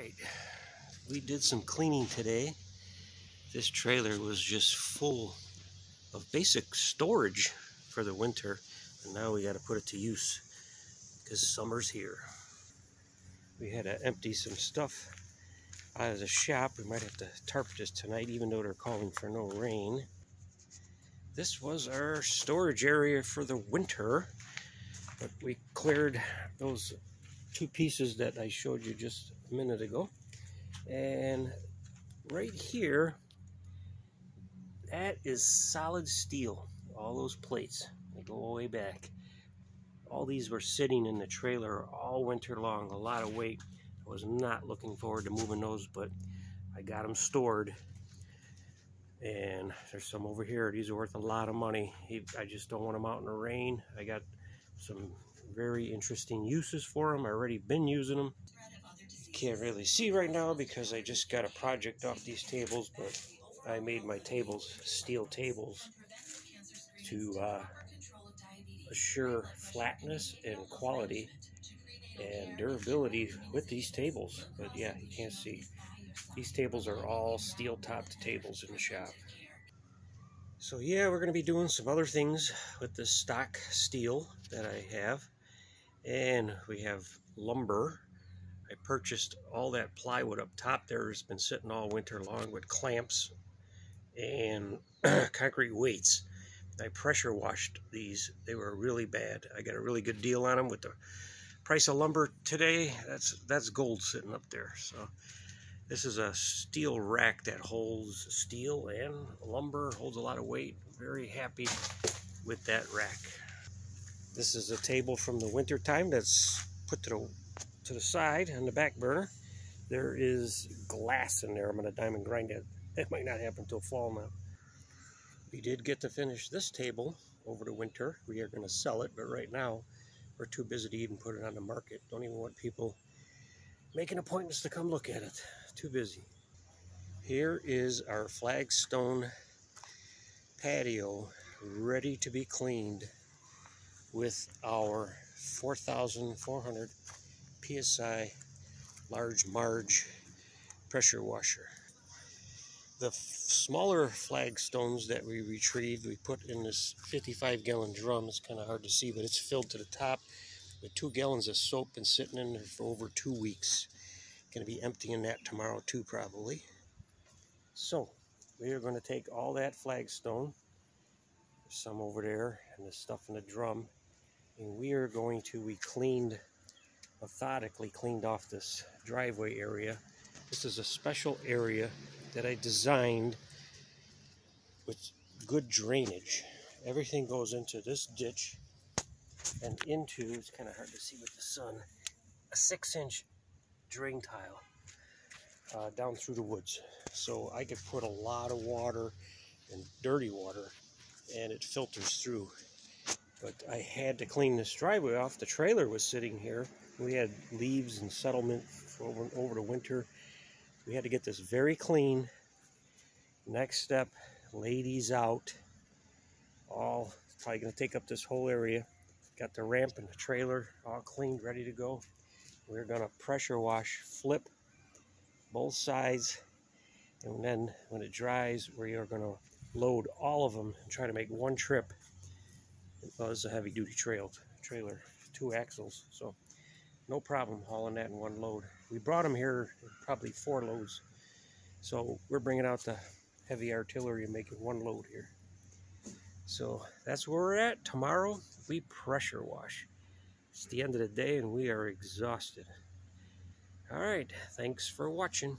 Alright, we did some cleaning today. This trailer was just full of basic storage for the winter, and now we got to put it to use because summer's here. We had to empty some stuff out of the shop. We might have to tarp this tonight, even though they're calling for no rain. This was our storage area for the winter, but we cleared those two pieces that I showed you just a minute ago. And right here, that is solid steel. All those plates, they go all the way back. All these were sitting in the trailer all winter long, a lot of weight. I was not looking forward to moving those, but I got them stored. And there's some over here. These are worth a lot of money. I just don't want them out in the rain. I got some very interesting uses for them. I've already been using them. Can't really see right now because I just got a project off these tables, but I made my tables steel tables to assure flatness and quality and durability with these tables. But yeah, you can't see. These tables are all steel topped tables in the shop. So yeah, we're going to be doing some other things with this stock steel that I have. And we have lumber. I purchased all that plywood up top there. Has been sitting all winter long with clamps and concrete weights. I pressure washed these. They were really bad. I got a really good deal on them with the price of lumber today. That's gold sitting up there. So this is a steel rack that holds steel and lumber, holds a lot of weight. Very happy with that rack. This is a table from the winter time that's put to the side on the back burner. There is glass in there. I'm going to diamond grind that. That might not happen until fall now. We did get to finish this table over the winter. We are going to sell it, but right now we're too busy to even put it on the market. Don't even want people making appointments to come look at it. Too busy. Here is our flagstone patio ready to be cleaned with our 4,400 PSI large Marge pressure washer. The smaller flagstones that we retrieved, we put in this 55-gallon drum. It's kind of hard to see, but it's filled to the top with 2 gallons of soap and sitting in there for over 2 weeks. Going to be emptying that tomorrow too, probably. So we are going to take all that flagstone, there's some over there, and the stuff in the drum, and we cleaned, methodically cleaned off this driveway area. This is a special area that I designed with good drainage. Everything goes into this ditch and into, it's kind of hard to see with the sun, a 6-inch drain tile down through the woods. So I could put a lot of water and dirty water and it filters through. But I had to clean this driveway off. The trailer was sitting here. We had leaves and settlement over the winter. We had to get this very clean. Next step, lay these out. All probably going to take up this whole area. Got the ramp and the trailer all cleaned, ready to go. We're going to pressure wash, flip both sides, and then when it dries, we are going to load all of them and try to make one trip. Well, this is a heavy-duty trailer, 2 axles, so no problem hauling that in one load. We brought them here probably 4 loads, so we're bringing out the heavy artillery and making one load here. So that's where we're at. Tomorrow we pressure wash. It's the end of the day and we are exhausted. All right, thanks for watching.